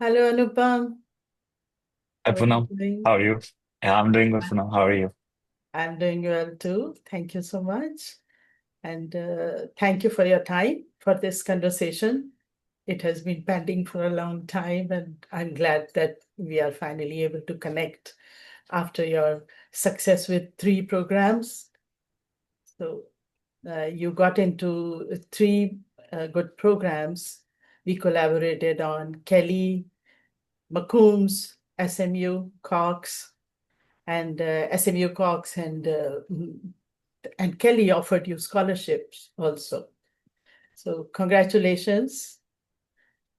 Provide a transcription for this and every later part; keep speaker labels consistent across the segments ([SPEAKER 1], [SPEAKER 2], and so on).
[SPEAKER 1] Hello, Anupam.
[SPEAKER 2] Hi
[SPEAKER 1] How are you
[SPEAKER 2] Poonam,
[SPEAKER 1] doing?
[SPEAKER 2] how are you? Yeah, I'm doing good, Poonam. How are you?
[SPEAKER 1] I'm doing well too. Thank you so much. And thank you for your time for this conversation. It has been pending for a long time, and I'm glad that we are finally able to connect after your success with three programs. So you got into three good programs. We collaborated on Kelley, McCombs, SMU, Cox, and SMU Cox and Kelley offered you scholarships also. So congratulations.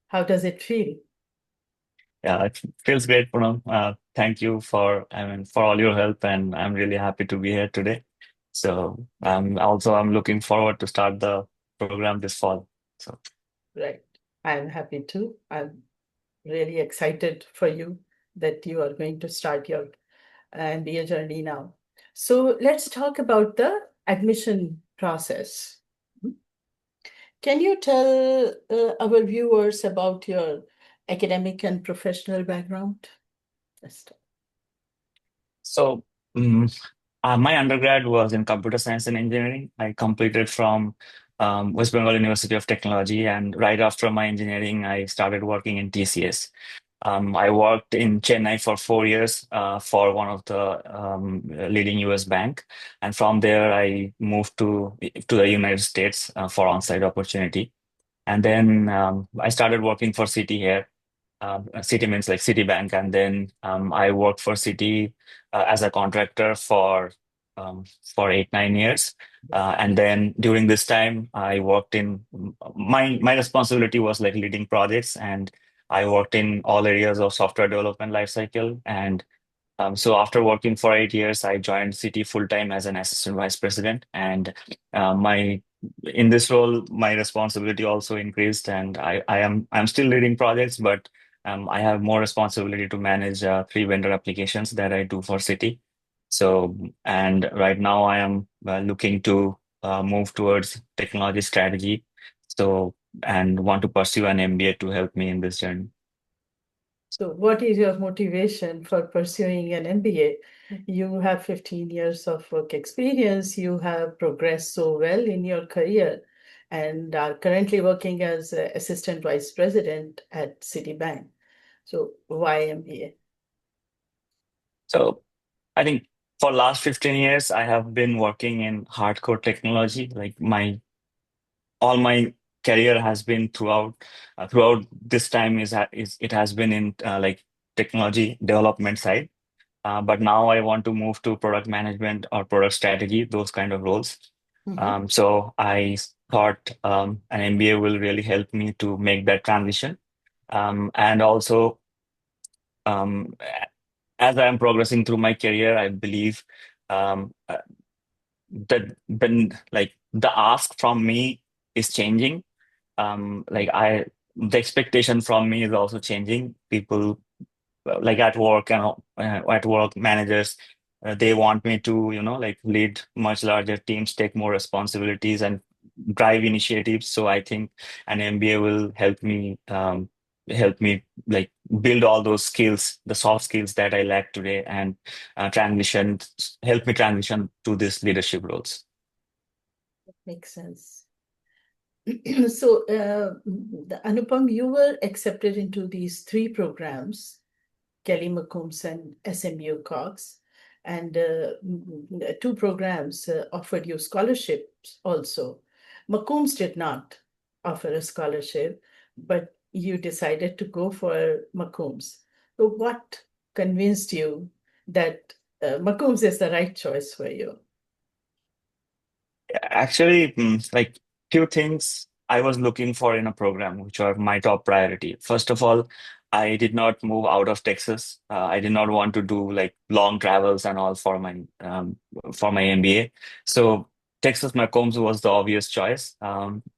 [SPEAKER 1] How does it feel?
[SPEAKER 2] Yeah, it feels great, Poonam. Thank you for all your help, and I'm really happy to be here today. So, I'm looking forward to start the program this fall. So,
[SPEAKER 1] Right. I'm happy too. I'm really excited for you that you are going to start your MBA journey now. So let's talk about the admission process. Can you tell our viewers about your academic and professional background? Let's
[SPEAKER 2] so my undergrad was in computer science and engineering. I completed from West Bengal University of Technology, and right after my engineering, I started working in TCS. I worked in Chennai for 4 years for one of the leading US bank, and from there I moved to the United States for on-site opportunity. And then I started working for Citi here. Citi means like Citibank, and then I worked for Citi as a contractor for 8 9 years. And then during this time, I worked in my responsibility was like leading projects, and I worked in all areas of software development lifecycle. And so after working for 8 years, I joined Citi full time as an assistant vice president. And my in this role, my responsibility also increased, and I'm still leading projects, but I have more responsibility to manage three vendor applications that I do for Citi. So, and right now I am looking to move towards technology strategy. So, and want to pursue an MBA to help me in this journey.
[SPEAKER 1] So, what is your motivation for pursuing an MBA? You have 15 years of work experience, you have progressed so well in your career, and are currently working as assistant vice president at Citibank. So, why MBA?
[SPEAKER 2] So, I think for last 15 years, I have been working in hardcore technology. Like my all my career has been throughout this time is it has been in like technology development side. But now I want to move to product management or product strategy, those kind of roles.
[SPEAKER 1] Mhm.
[SPEAKER 2] So I thought an MBA will really help me to make that transition. And also, um, as I am progressing through my career, I believe um, the ask from me is changing. Like the expectation from me is also changing. People like at work managers, they want me to like lead much larger teams, take more responsibilities, and drive initiatives. So I think an MBA will help me like build all those skills, the soft skills that I lack today, and transition help me transition to these leadership roles.
[SPEAKER 1] Makes sense. So, Anupam, you were accepted into these three programs, Kelly McCombs and SMU Cox, and two programs offered you scholarships also. McCombs did not offer a scholarship, but you decided to go for McCombs. So, what convinced you that McCombs is the right choice for you?
[SPEAKER 2] Actually, like few things I was looking for in a program, which are my top priority. First of all, I did not move out of Texas. I did not want to do like long travels and all for my MBA. So Texas McCombs was the obvious choice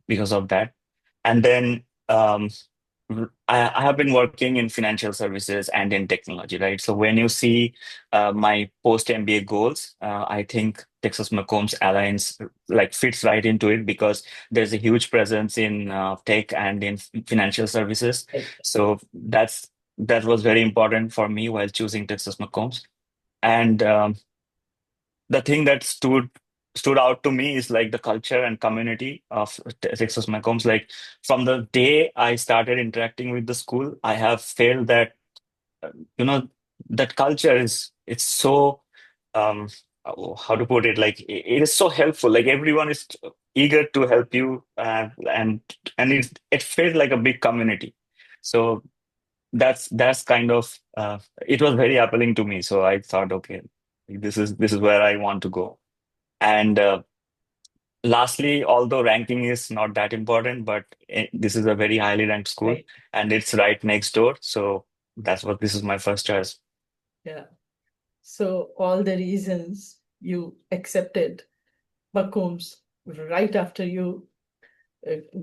[SPEAKER 2] because of that. And then I have been working in financial services and in technology, right? So when you see my post MBA goals, I think Texas McCombs aligns like fits right into it because there's a huge presence in tech and in financial services.
[SPEAKER 1] Right.
[SPEAKER 2] So that was very important for me while choosing Texas McCombs. And the thing that stood out to me is like the culture and community of Texas McCombs. Like from the day I started interacting with the school, I have felt that you know that culture is it's so um how to put it, like it is so helpful. Like everyone is eager to help you, and it felt like a big community. So that's kind of it was very appealing to me. So I thought, okay, this is where I want to go. And lastly, although ranking is not that important, but this is a very highly ranked school
[SPEAKER 1] Right.
[SPEAKER 2] and it's right next door. So that's what this is my first choice.
[SPEAKER 1] Yeah. So all the reasons you accepted McCombs right after you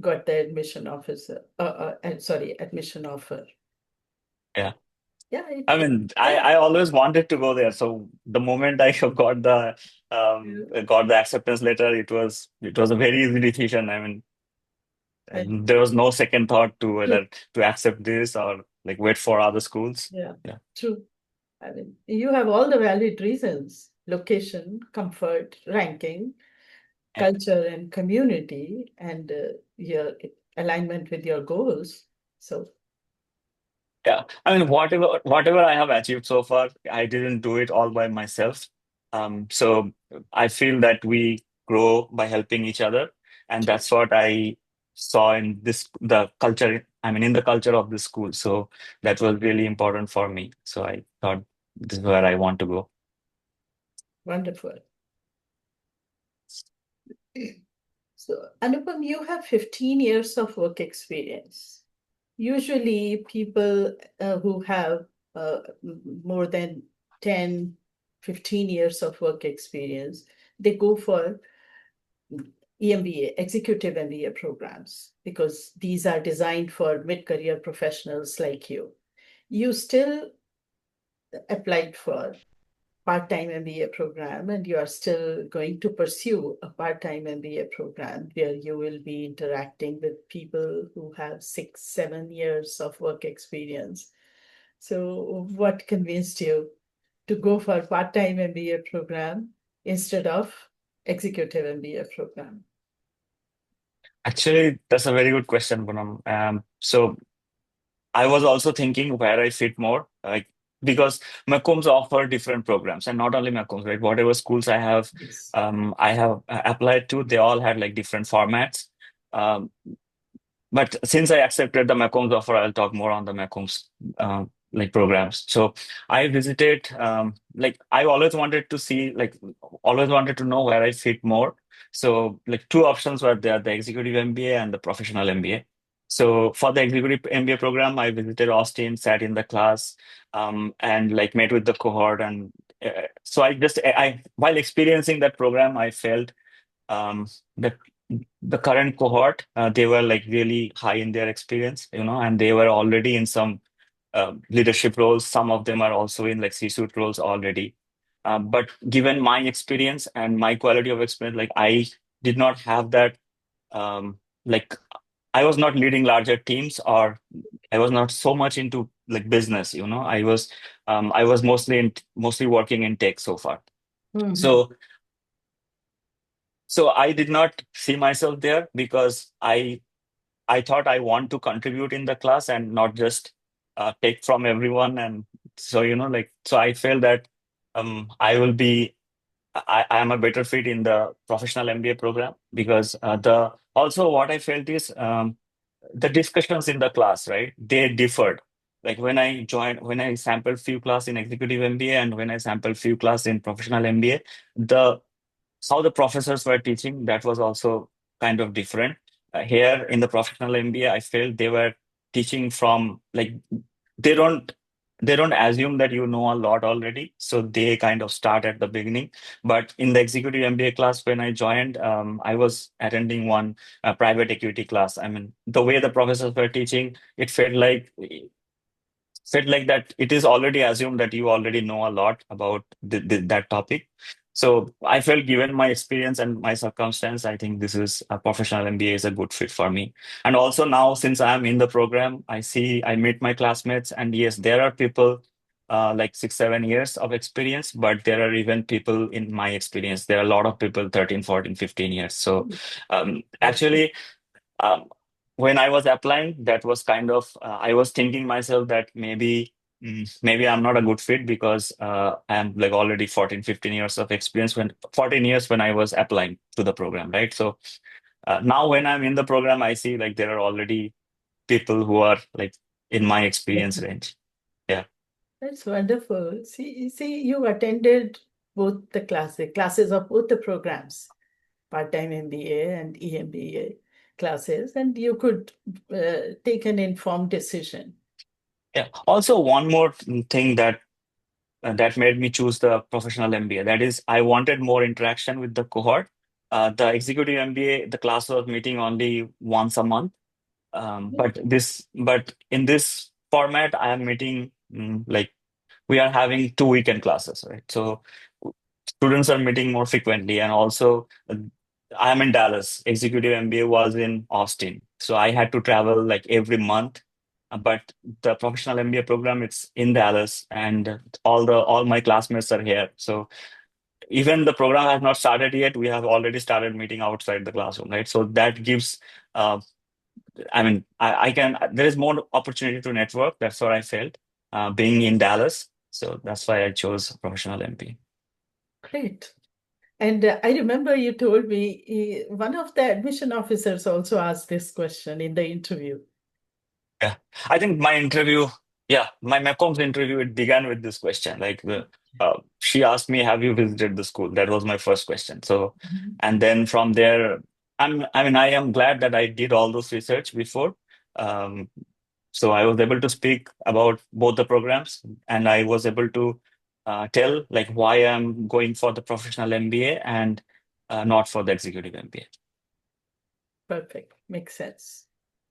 [SPEAKER 1] got the admission officer, sorry, admission offer.
[SPEAKER 2] Yeah.
[SPEAKER 1] Yeah,
[SPEAKER 2] I mean,
[SPEAKER 1] yeah,
[SPEAKER 2] I always wanted to go there. So the moment I got the acceptance letter, it was a very easy decision. I mean,
[SPEAKER 1] and
[SPEAKER 2] and there was no second thought to whether to accept this or like wait for other schools.
[SPEAKER 1] yeah,
[SPEAKER 2] Yeah.
[SPEAKER 1] true. I mean, you have all the valid reasons: location, comfort, ranking,
[SPEAKER 2] Yeah.
[SPEAKER 1] culture, and community, and your alignment with your goals. So,
[SPEAKER 2] Yeah. I mean, whatever I have achieved so far, I didn't do it all by myself. So I feel that we grow by helping each other, and
[SPEAKER 1] true.
[SPEAKER 2] that's what I saw in the culture. I mean, in the culture of this school. So that was really important for me. So I thought this is where I want to go.
[SPEAKER 1] Wonderful. So, Anupam, you have 15 years of work experience. Usually, people who have more than 10, 15 years of work experience, they go for EMBA, Executive MBA programs, because these are designed for mid-career professionals like you. You still applied for part-time MBA program, and you are still going to pursue a part-time MBA program where you will be interacting with people who have 6, 7 years of work experience. So what convinced you to go for part-time MBA program instead of executive MBA program?
[SPEAKER 2] Actually, that's a very good question, Poonam. So I was also thinking where I fit more, like because McCombs offer different programs, and not only McCombs, right? Whatever schools
[SPEAKER 1] Yes.
[SPEAKER 2] I have applied to, they all had like different formats. Um, but since I accepted the McCombs offer, I'll talk more on the McCombs like programs. So I visited, like I always wanted to see, like always wanted to know where I fit more. So like two options were there: the executive MBA and the professional MBA. So for the executive MBA program, I visited Austin, sat in the class, and like met with the cohort, and so I while experiencing that program, I felt that the current cohort, they were like really high in their experience, and they were already in some leadership roles. Some of them are also in like C-suite roles already. But given my experience and my quality of experience, like I did not have that, like I was not leading larger teams, or I was not so much into like business, I was mostly working in tech so far.
[SPEAKER 1] Mhm.
[SPEAKER 2] So I did not see myself there because I thought I want to contribute in the class and not just take from everyone. And so, so I felt that I am a better fit in the professional MBA program because the also what I felt is the discussions in the class, right? They differed. Like when I sampled few class in executive MBA and when I sampled few class in professional MBA, the how the professors were teaching, that was also kind of different. Here in the professional MBA, I felt they were teaching from like they don't they don't assume that you know a lot already, so they kind of start at the beginning. But in the executive MBA class, when I joined, I was attending one private equity class. I mean, the way the professors were teaching, it felt like that it is already assumed that you already know a lot about that topic. So I felt given my experience and my circumstance, I think this is a professional MBA is a good fit for me. And also now, since I'm in the program, I meet my classmates, and yes, there are people like 6, 7 years of experience, but there are even people in my experience. There are a lot of people 13, 14, 15 years. So actually, um, when I was applying, that was kind of I was thinking myself that maybe I'm not a good fit because I'm like already 14, 15 years of experience when 14 years when I was applying to the program, right? So now when I'm in the program, I see like there are already people who are like in my experience range. Yeah.
[SPEAKER 1] That's wonderful. See, you attended both the classes of both the programs, part-time MBA and EMBA classes, and you could take an informed decision.
[SPEAKER 2] Yeah. Also, one more thing that made me choose the professional MBA. That is, I wanted more interaction with the cohort. The executive MBA, the class was meeting only once a month. But in this format, I am meeting like we are having 2 weekend classes, right? So students are meeting more frequently, and also I am in Dallas. Executive MBA was in Austin, so I had to travel like every month. But the professional MBA program, it's in Dallas, and all my classmates are here. So even the program has not started yet, we have already started meeting outside the classroom, right? So that gives uh, I mean, I can, there is more opportunity to network. That's what I felt being in Dallas. So that's why I chose professional MP.
[SPEAKER 1] Great. And I remember you told me one of the admission officers also asked this question in the interview.
[SPEAKER 2] Yeah. I think my McCombs interview, it began with this question. She asked me, have you visited the school? That was my first question. So,
[SPEAKER 1] Mhm.
[SPEAKER 2] and then from there, I am glad that I did all those research before. Um, So I was able to speak about both the programs, and I was able to tell like why I'm going for the professional MBA and not for the executive MBA.
[SPEAKER 1] Perfect. Makes sense.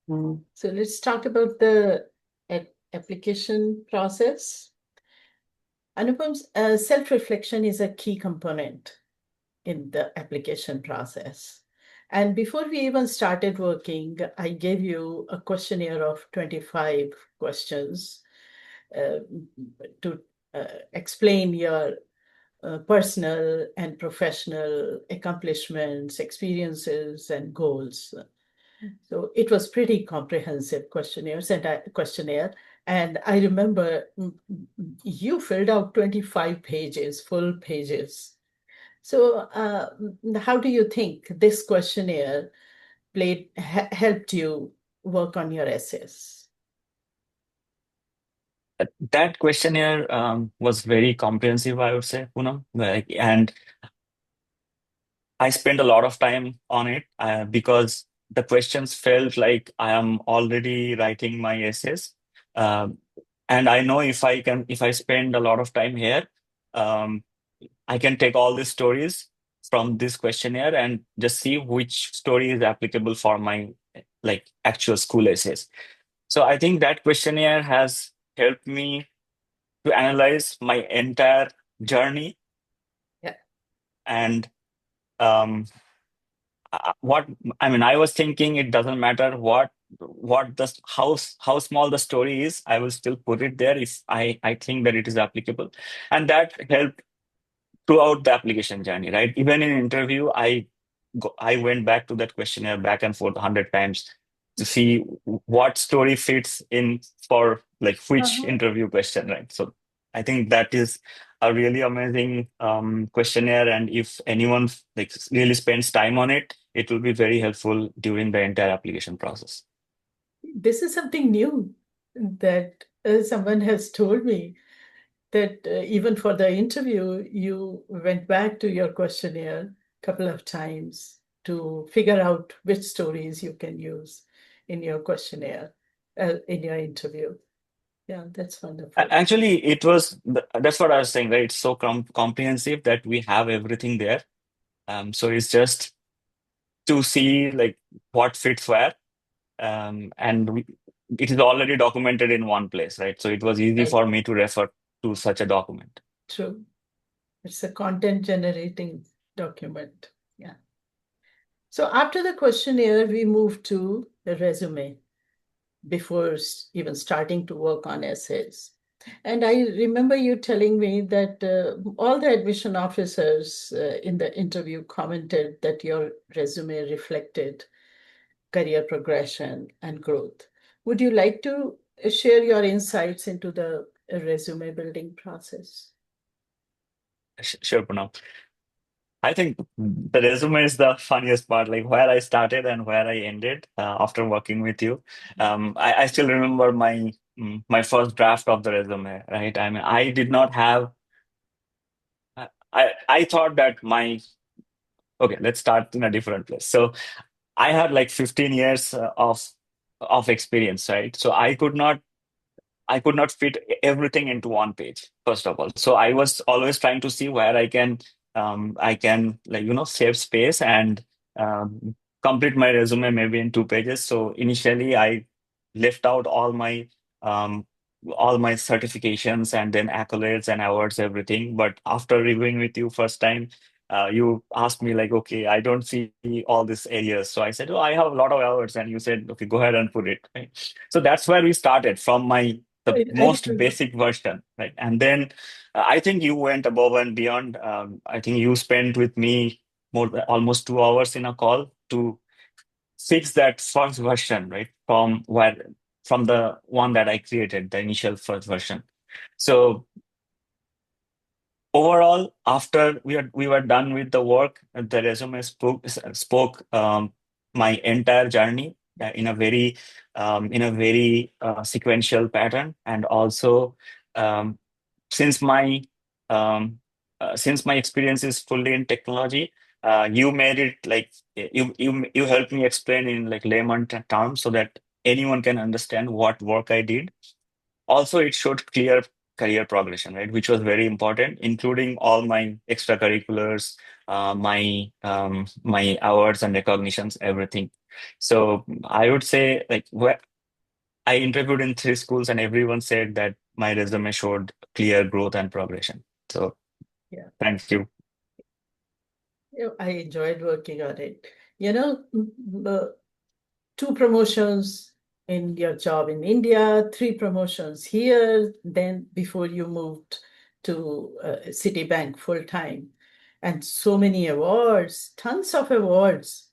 [SPEAKER 1] So let's talk about the application process. Anupam's self-reflection is a key component in the application process. And before we even started working, I gave you a questionnaire of 25 questions uh, to explain your personal and professional accomplishments, experiences, and goals. So it was pretty comprehensive questionnaire. And I remember you filled out 25 pages, full pages. So how do you think this questionnaire helped you work on your essays?
[SPEAKER 2] That questionnaire was very comprehensive, I would say, Poonam. And I spent a lot of time on it because the questions felt like I am already writing my essays. Um, and I know if I spend a lot of time here, um, I can take all these stories from this questionnaire and just see which story is applicable for my like actual school essays. So I think that questionnaire has helped me to analyze my entire journey
[SPEAKER 1] Yeah.
[SPEAKER 2] and um, what I mean. I was thinking it doesn't matter what the how small the story is. I will still put it there if I think that it is applicable, and that helped throughout the application journey, right? Even in interview, I went back to that questionnaire back and forth 100 times to see what story fits in for like which
[SPEAKER 1] Uh-huh.
[SPEAKER 2] interview question, right? So I think that is a really amazing questionnaire, and if anyone like really spends time on it, it will be very helpful during the entire application process.
[SPEAKER 1] This is something new that someone has told me that even for the interview, you went back to your questionnaire a couple of times to figure out which stories you can use in your questionnaire, in your interview. Yeah, that's wonderful.
[SPEAKER 2] Actually, that's what I was saying, right? It's so comprehensive that we have everything there. So it's just to see like what fits where, it is already documented in one place, right? So it was easy
[SPEAKER 1] Right.
[SPEAKER 2] for me to refer to such a document.
[SPEAKER 1] True. It's a content generating document. Yeah. So after the questionnaire, we moved to the resume before even starting to work on essays. And I remember you telling me that all the admission officers in the interview commented that your resume reflected career progression and growth. Would you like to share your insights into the resume building process?
[SPEAKER 2] Sure, Punam. I think the resume is the funniest part, like where I started and where I ended after working with you. I still remember my first draft of the resume, right? I mean, I did not have. I thought that my okay. Let's start in a different place. So I had like 15 years of experience, right? So I could not fit everything into one page, first of all. So I was always trying to see where I can like, save space and um, complete my resume maybe in 2 pages. So initially I left out um, all my certifications and then accolades and awards, everything. But after reviewing with you first time, you asked me like, okay, I don't see all these areas. So I said, oh, I have a lot of awards. And you said, okay, go ahead and put it. Right? So that's where we started from the
[SPEAKER 1] I
[SPEAKER 2] most
[SPEAKER 1] remember.
[SPEAKER 2] basic version, right? And then I think you went above and beyond. I think you spent with me almost 2 hours in a call to fix that first version, right? From the one that I created, the initial first version. So overall, after we were done with the work, the resume spoke my entire journey in a very sequential pattern, and also um, since my since my experience is fully in technology, you made it like you helped me explain in like layman terms so that anyone can understand what work I did. Also, it showed clear career progression, right, which was very important, including all my extracurriculars, my awards and recognitions, everything. So I would say like I interviewed in 3 schools and everyone said that my resume showed clear growth and progression. So
[SPEAKER 1] Yeah.
[SPEAKER 2] thank you.
[SPEAKER 1] I enjoyed working on it. The 2 promotions in your job in India, 3 promotions here, then before you moved to Citibank full time, and so many awards, tons of awards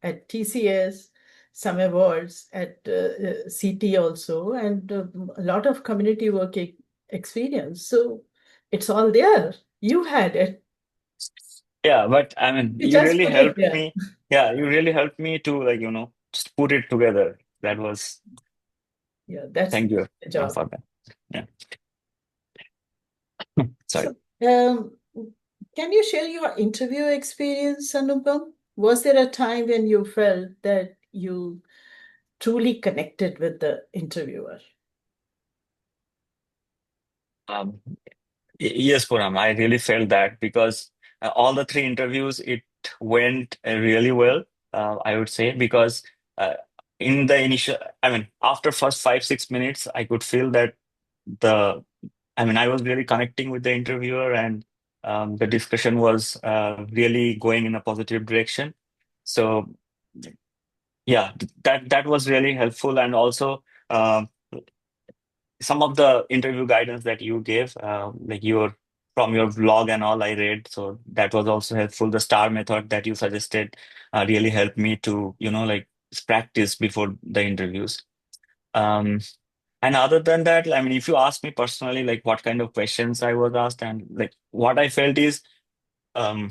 [SPEAKER 1] at TCS, some awards at CT also, and a lot of community work experience. So it's all there. You had it.
[SPEAKER 2] Yeah, but I mean,
[SPEAKER 1] You
[SPEAKER 2] you
[SPEAKER 1] just
[SPEAKER 2] really
[SPEAKER 1] put it
[SPEAKER 2] helped
[SPEAKER 1] there.
[SPEAKER 2] me. Yeah, you really helped me to like, just put it together. That was,
[SPEAKER 1] Yeah, that's
[SPEAKER 2] thank you
[SPEAKER 1] the job.
[SPEAKER 2] for that. Yeah, sorry.
[SPEAKER 1] So, can you share your interview experience, Anupam? Was there a time when you felt that you truly connected with the interviewer?
[SPEAKER 2] Um, yes, Puram, I really felt that because all the 3 interviews, it went really well, I would say, because uh, in the initial, I mean, after first 5, 6 minutes, I could feel that I was really connecting with the interviewer, and the discussion was really going in a positive direction. So yeah, that was really helpful, and also some of the interview guidance that you gave, like from your vlog and all, I read, so that was also helpful. The star method that you suggested really helped me to like practice before the interviews. Um, and other than that, I mean, if you ask me personally, like what kind of questions I was asked, and like what I felt is um,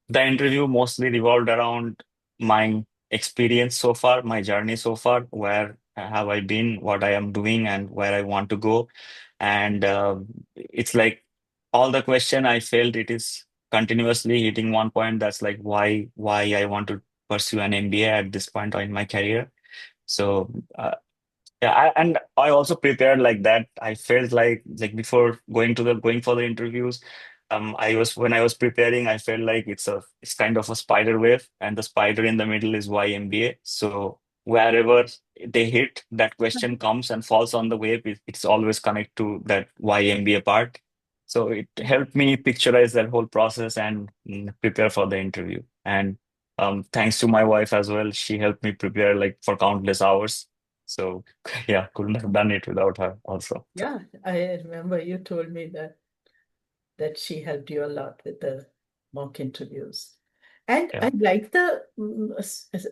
[SPEAKER 2] the interview mostly revolved around my experience so far, my journey so far, where have I been, what I am doing, and where I want to go. And it's like all the question I felt it is continuously hitting one point, that's like why I want to pursue an MBA at this point in my career. So yeah, and I also prepared like that. I felt like before going for the interviews, when I was preparing, I felt like it's kind of a spider web, and the spider in the middle is why MBA. So wherever they hit, that question comes and falls on the wave. It's always connect to that why MBA part. So it helped me picturize that whole process and prepare for the interview. And thanks to my wife as well, she helped me prepare like for countless hours. So yeah, couldn't have done it without her also. So,
[SPEAKER 1] Yeah, I remember you told me that she helped you a lot with the mock interviews. And
[SPEAKER 2] yeah.
[SPEAKER 1] I like the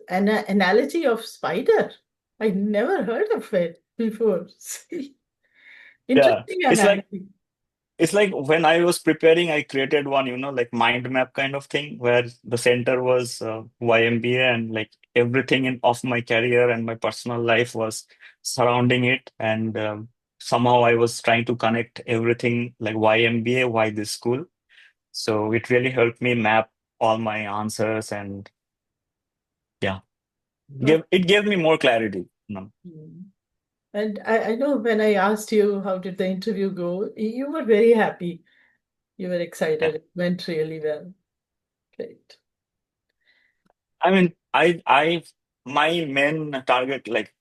[SPEAKER 1] analogy of spider. I never heard of it before.
[SPEAKER 2] Yeah.
[SPEAKER 1] Interesting
[SPEAKER 2] It's like
[SPEAKER 1] analogy.
[SPEAKER 2] It's like when I was preparing, I created one, like mind map kind of thing where the center was YMBA and like everything of my career and my personal life was surrounding it. And somehow I was trying to connect everything like YMBA, why this school. So it really helped me map all my answers and yeah,
[SPEAKER 1] Oh,
[SPEAKER 2] it gave me more clarity.
[SPEAKER 1] mm. And I know when I asked you how did the interview go, you were very happy. You were
[SPEAKER 2] Yeah.
[SPEAKER 1] excited. It went really well. Great.
[SPEAKER 2] I mean, my main target, like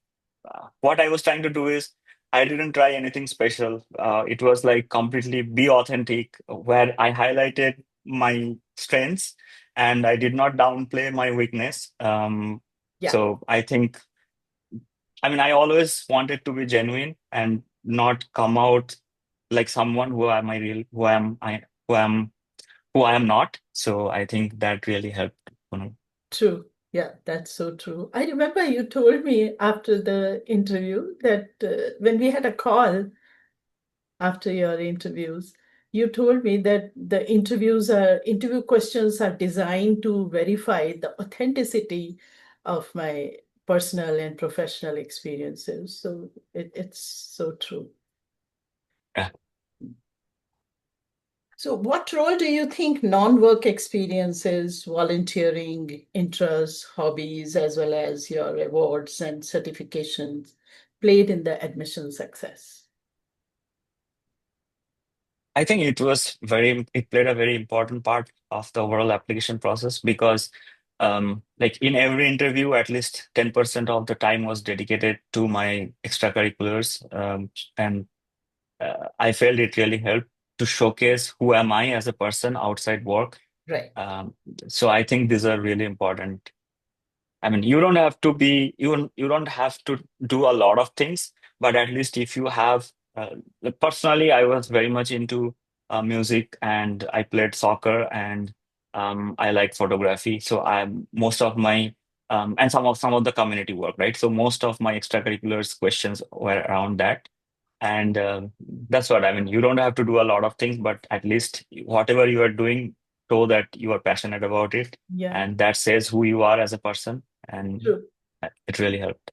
[SPEAKER 2] what I was trying to do is I didn't try anything special. It was like completely be authentic, where I highlighted my strengths and I did not downplay my weakness.
[SPEAKER 1] Yeah,
[SPEAKER 2] So I mean, I always wanted to be genuine and not come out like someone who I am not. So I think that really helped.
[SPEAKER 1] true. Yeah, that's so true. I remember you told me after the interview that when we had a call after your interviews, you told me that the interview questions are designed to verify the authenticity of my personal and professional experiences. So it's so true.
[SPEAKER 2] Yeah.
[SPEAKER 1] So, what role do you think non-work experiences, volunteering, interests, hobbies, as well as your awards and certifications played in the admission success?
[SPEAKER 2] I think it played a very important part of the overall application process because, like in every interview, at least 10% of the time was dedicated to my extracurriculars. And I felt it really helped to showcase who am I as a person outside work.
[SPEAKER 1] Right.
[SPEAKER 2] Um, so I think these are really important. I mean, you don't have to be you don't have to do a lot of things, but at least if you have personally, I was very much into music and I played soccer and I like photography. So I most of my and some of the community work, right? So most of my extracurriculars questions were around that. And that's what I mean. You don't have to do a lot of things, but at least whatever you are doing, show that you are passionate about it,
[SPEAKER 1] Yeah,
[SPEAKER 2] and that says who you are as a person. And
[SPEAKER 1] true.
[SPEAKER 2] it really helped.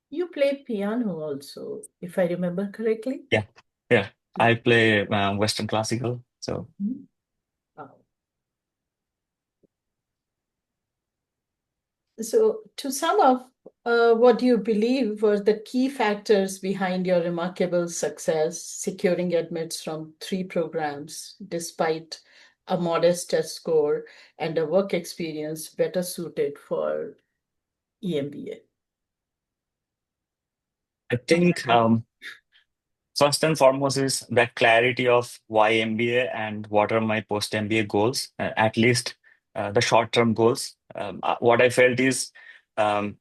[SPEAKER 1] You play piano also, if I remember correctly.
[SPEAKER 2] Yeah, yeah.
[SPEAKER 1] Yeah.
[SPEAKER 2] I play Western classical, so
[SPEAKER 1] Mhm. Wow. So, to sum up, what do you believe were the key factors behind your remarkable success securing admits from three programs despite a modest test score and a work experience better suited for EMBA?
[SPEAKER 2] I think first and foremost is that clarity of why MBA and what are my post MBA goals, at least the short term goals. What I felt is um,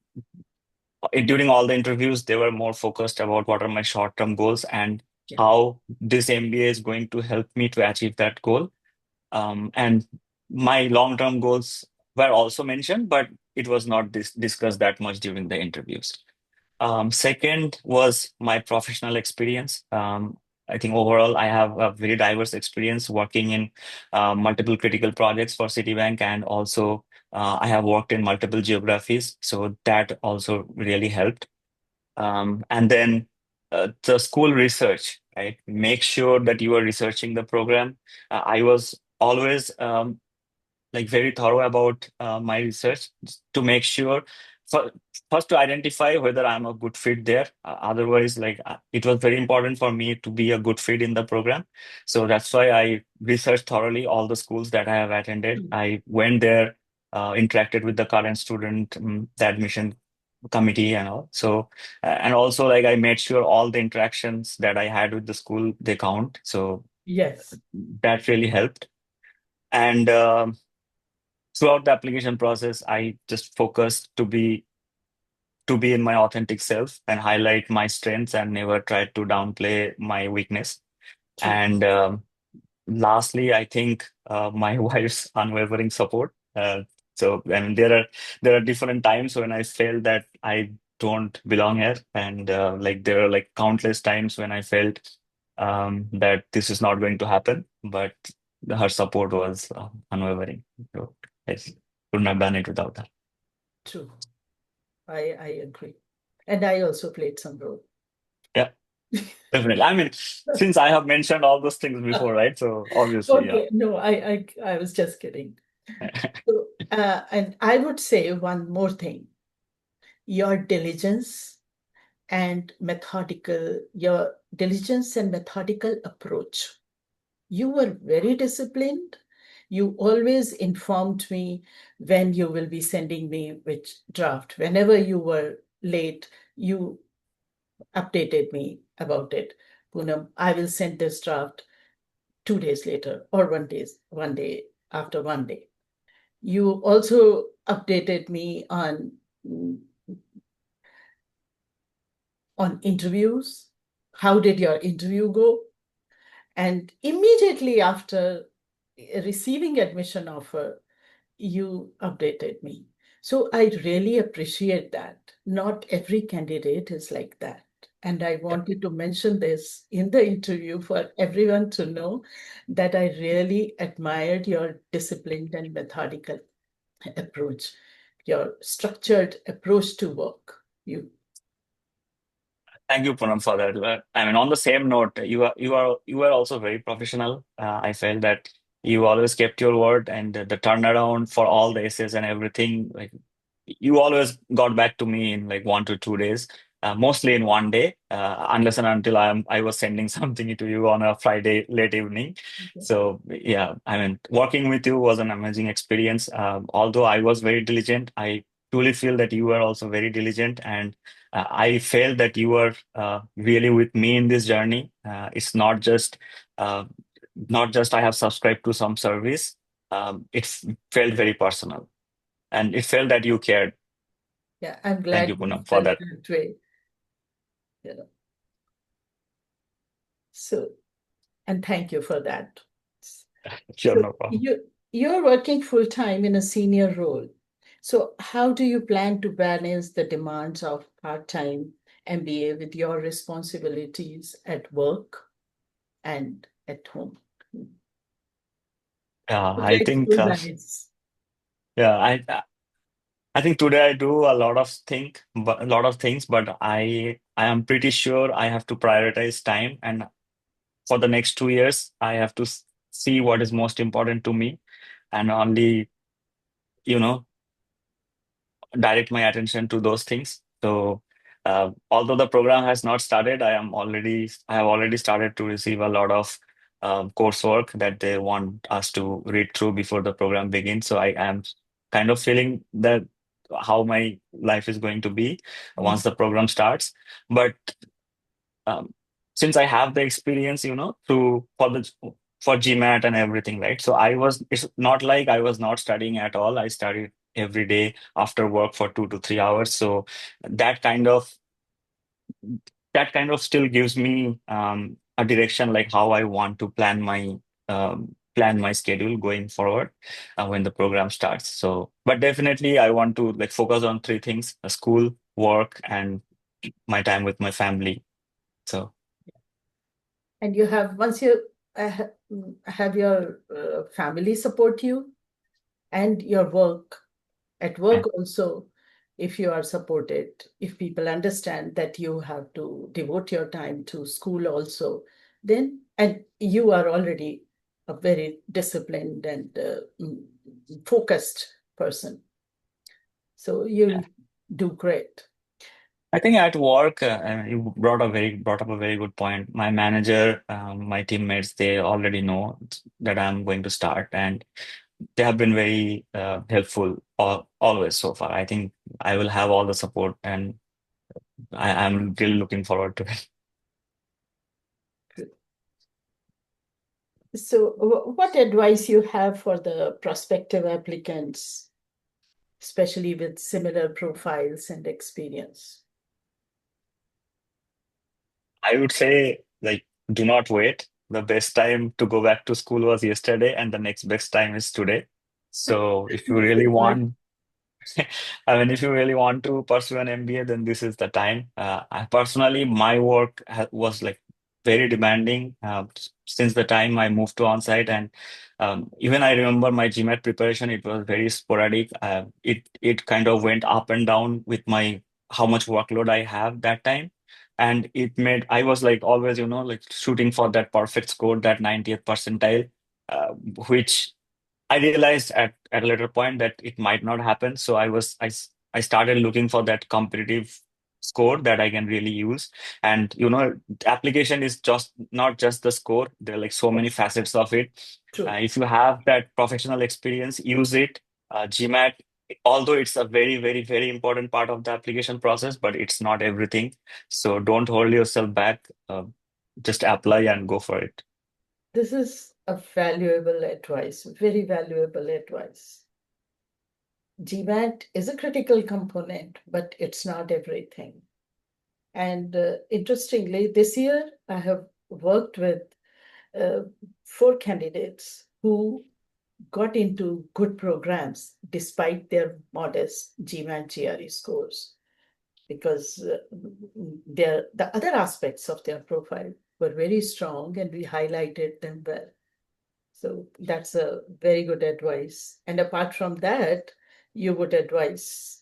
[SPEAKER 2] during all the interviews, they were more focused about what are my short term goals and
[SPEAKER 1] Yeah.
[SPEAKER 2] how this MBA is going to help me to achieve that goal. And my long term goals were also mentioned, but it was not discussed that much during the interviews. Second was my professional experience. I think overall, I have a very diverse experience working in multiple critical projects for Citibank, and also I have worked in multiple geographies. So that also really helped. And then the school research, right? Make sure that you are researching the program. I was always like very thorough about my research to make sure for, first to identify whether I'm a good fit there. Otherwise, like it was very important for me to be a good fit in the program. So that's why I researched thoroughly all the schools that I have attended.
[SPEAKER 1] Mm.
[SPEAKER 2] I went there, interacted with the current student, the admission committee and all. So, and also like I made sure all the interactions that I had with the school, they count. So
[SPEAKER 1] Yes.
[SPEAKER 2] That really helped. And throughout the application process, I just focused to be in my authentic self and highlight my strengths and never try to downplay my weakness.
[SPEAKER 1] True.
[SPEAKER 2] And lastly, I think my wife's unwavering support. So, I mean, there are different times when I felt that I don't belong here, and like there are like countless times when I felt that this is not going to happen. But her support was unwavering. So, I couldn't have done it without that.
[SPEAKER 1] True. I agree. And I also played some role.
[SPEAKER 2] Yeah, definitely. I mean, since I have mentioned all those things before, right? So obviously, yeah.
[SPEAKER 1] Okay, no, I was just kidding. So, and I would say one more thing. Your diligence your diligence and methodical approach. You were very disciplined. You always informed me when you will be sending me which draft. Whenever you were late, you updated me about it. Poonam, I will send this draft 2 days later or 1 day after 1 day. You also updated me on interviews. How did your interview go? And immediately after receiving admission offer, you updated me. So I really appreciate that. Not every candidate is like that. And I wanted to mention this in the interview for everyone to know that I really admired your disciplined and methodical approach, your structured approach to work.
[SPEAKER 2] Thank you, Poonam, for that. I mean, on the same note, you are also very professional. I felt that you always kept your word, and the turnaround for all the essays and everything, like you always got back to me in like 1 to 2 days, mostly in 1 day, unless and until I was sending something to you on a Friday late evening. So yeah, I mean, working with you was an amazing experience. Although I was very diligent, I truly feel that you were also very diligent, and I felt that you were really with me in this journey. It's uh, not just I have subscribed to some service. Felt very personal, and it felt that you cared.
[SPEAKER 1] Yeah, I'm
[SPEAKER 2] Thank
[SPEAKER 1] glad
[SPEAKER 2] you,
[SPEAKER 1] you
[SPEAKER 2] Poonam, for
[SPEAKER 1] felt
[SPEAKER 2] that.
[SPEAKER 1] that way. You know. So, and thank you for that.
[SPEAKER 2] Sure,
[SPEAKER 1] So
[SPEAKER 2] no problem.
[SPEAKER 1] you're working full time in a senior role. So how do you plan to balance the demands of part-time MBA with your responsibilities at work and at home?
[SPEAKER 2] I
[SPEAKER 1] Besides
[SPEAKER 2] think,
[SPEAKER 1] school nights.
[SPEAKER 2] yeah, I think today I do a lot of things, but I am pretty sure I have to prioritize time, and for the next 2 years, I have to see what is most important to me, and only, you know, direct my attention to those things. So, although the program has not started, I have already started to receive a lot of coursework that they want us to read through before the program begins. So I am kind of feeling that how my life is going to be once the program starts. But um, since I have the experience, through for GMAT and everything, right? So it's not like I was not studying at all. I studied every day after work for 2 to 3 hours. So that kind of that kind of still gives me a direction, like how I want to plan my schedule going forward when the program starts. So, but definitely I want to like focus on three things: school, work, and my time with my family. So.
[SPEAKER 1] And you have, once you have your family support you and your work, at work also, if you are supported, if people understand that you have to devote your time to school also, then, and you are already a very disciplined and focused person. So you'll do great.
[SPEAKER 2] I think at work, you brought up a very good point. My manager, my teammates, they already know that I'm going to start, and they have been very helpful always so far. I think I will have all the support, and I'm really looking forward to it.
[SPEAKER 1] So, what advice you have for the prospective applicants, especially with similar profiles and experience?
[SPEAKER 2] I would say, like, do not wait. The best time to go back to school was yesterday, and the next best time is today. So if you
[SPEAKER 1] This
[SPEAKER 2] really
[SPEAKER 1] is what.
[SPEAKER 2] want I mean, if you really want to pursue an MBA, then this is the time. I personally, my work was like very demanding since the time I moved to onsite, and even I remember my GMAT preparation. It was very sporadic. It kind of went up and down with my how much workload I have that time, and it made I was like always, like shooting for that perfect score, that 90th percentile, which I realized at a later point that it might not happen. So I started looking for that competitive score that I can really use. And the application is just not just the score. There are like so many
[SPEAKER 1] Yes,
[SPEAKER 2] facets of it.
[SPEAKER 1] true.
[SPEAKER 2] If you have that professional experience, use it. GMAT, although it's a very, very, very important part of the application process, but it's not everything. So don't hold yourself back. Just apply and go for it.
[SPEAKER 1] This is a valuable advice, very valuable advice. GMAT is a critical component, but it's not everything. And interestingly, this year I have worked with uh, four candidates who got into good programs despite their modest GMAT GRE scores, because the other aspects of their profile were very strong and we highlighted them well. So that's a very good advice. And apart from that, you would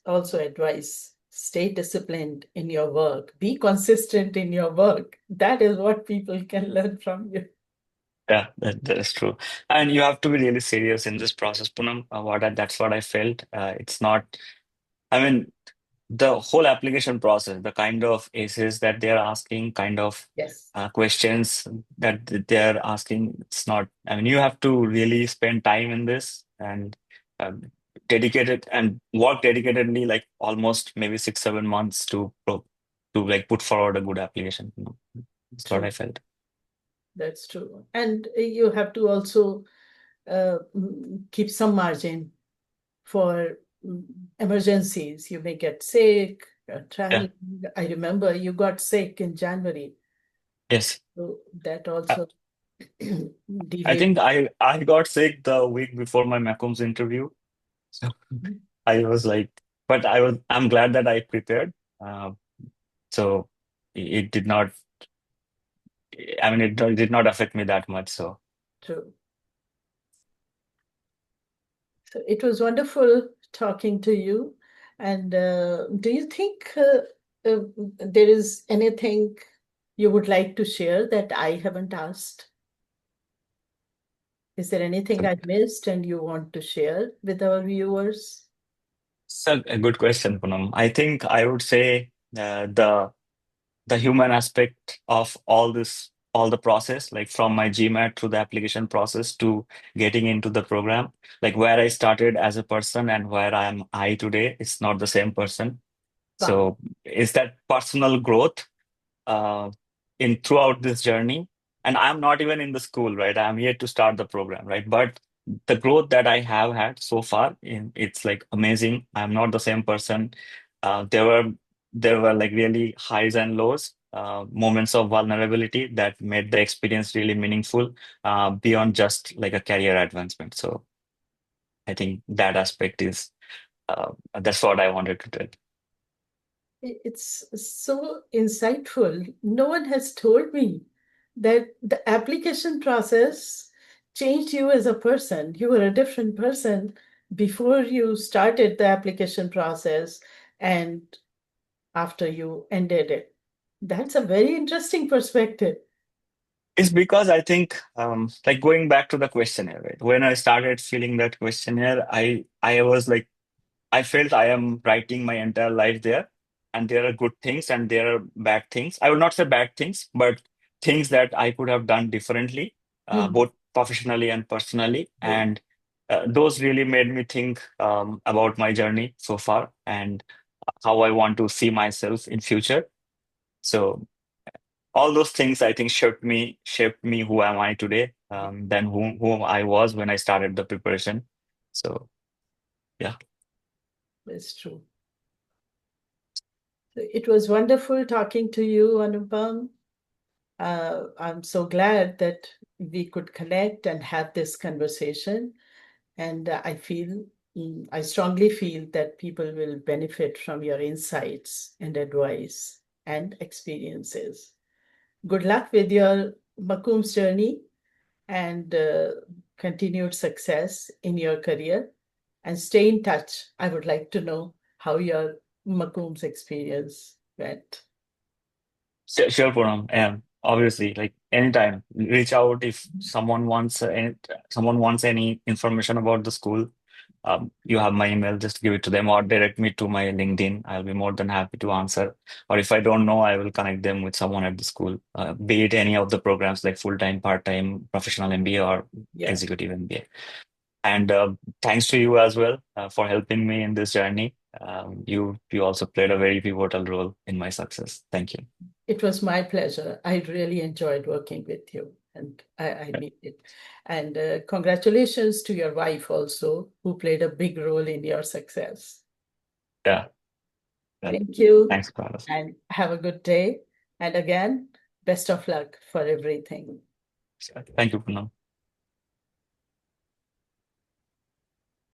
[SPEAKER 1] also advise, stay disciplined in your work, be consistent in your work. That is what people can learn from you.
[SPEAKER 2] Yeah, that is true. And you have to be really serious in this process, Poonam. That's what I felt. It's not, I mean, the whole application process, the kind of essays that they're asking, kind of
[SPEAKER 1] Yes,
[SPEAKER 2] questions that they're asking, it's not, I mean, you have to really spend time in this and um, dedicate it and work dedicatedly, like almost maybe 6, 7 months to like put forward a good application. That's what I
[SPEAKER 1] true.
[SPEAKER 2] felt.
[SPEAKER 1] That's true. And you have to also keep some margin for emergencies. You may get sick,
[SPEAKER 2] Yeah.
[SPEAKER 1] traveling. I remember you got sick in January.
[SPEAKER 2] Yes.
[SPEAKER 1] So that
[SPEAKER 2] Uh,
[SPEAKER 1] also
[SPEAKER 2] I
[SPEAKER 1] delayed.
[SPEAKER 2] think I got sick the week before my McCombs interview. So I was like, but I'm glad that I prepared. Uh, so it did not, I mean, it did not affect me that much. So
[SPEAKER 1] True. So it was wonderful talking to you. And do you think there is anything you would like to share that I haven't asked? Is there anything I missed and you want to share with our viewers?
[SPEAKER 2] it's a good question, Punam. I think I would say the human aspect of all the process, like from my GMAT to the application process to getting into the program, like where I started as a person and where I today, it's not the same person.
[SPEAKER 1] Wow.
[SPEAKER 2] So is that personal growth uh, in throughout this journey. And I'm not even in the school, right? I'm yet to start the program, right? But the growth that I have had so far, it's like amazing. I'm not the same person. There were like really highs and lows, moments of vulnerability that made the experience really meaningful, beyond just like a career advancement. So I think that aspect is that's what I wanted to tell.
[SPEAKER 1] It's so insightful. No one has told me that the application process changed you as a person. You were a different person before you started the application process and after you ended it. That's a very interesting perspective.
[SPEAKER 2] It's because I think, like going back to the questionnaire, right? When I started filling that questionnaire, I was like, I felt I am writing my entire life there, and there are good things and there are bad things. I would not say bad things, but things that I could have done differently,
[SPEAKER 1] Mhm.
[SPEAKER 2] both professionally and personally.
[SPEAKER 1] True.
[SPEAKER 2] And those really made me think about my journey so far and how I want to see myself in future. So all those things I think shaped me who am I today. than whom I was when I started the preparation. So yeah.
[SPEAKER 1] That's true. It was wonderful talking to you, Anupam. I'm so glad that we could connect and have this conversation. And I strongly feel that people will benefit from your insights and advice and experiences. Good luck with your McCombs journey and continued success in your career. And stay in touch. I would like to know how your McCombs experience went.
[SPEAKER 2] Sure, Poonam. Obviously, like anytime, reach out if someone wants any information about the school. You have my email, just give it to them or direct me to my LinkedIn. I'll be more than happy to answer. Or if I don't know, I will connect them with someone at the school, be it any of the programs like full-time, part-time, professional MBA or
[SPEAKER 1] Yeah.
[SPEAKER 2] executive MBA. And thanks to you as well for helping me in this journey. You also played a very pivotal role in my success. Thank you.
[SPEAKER 1] It was my pleasure. I really enjoyed working with you, and I need it. And congratulations to your wife also, who played a big role in your success.
[SPEAKER 2] Yeah.
[SPEAKER 1] Thank you,
[SPEAKER 2] Thanks, Carlos.
[SPEAKER 1] and have a good day. And again, best of luck for everything.
[SPEAKER 2] Thank you, Poonam.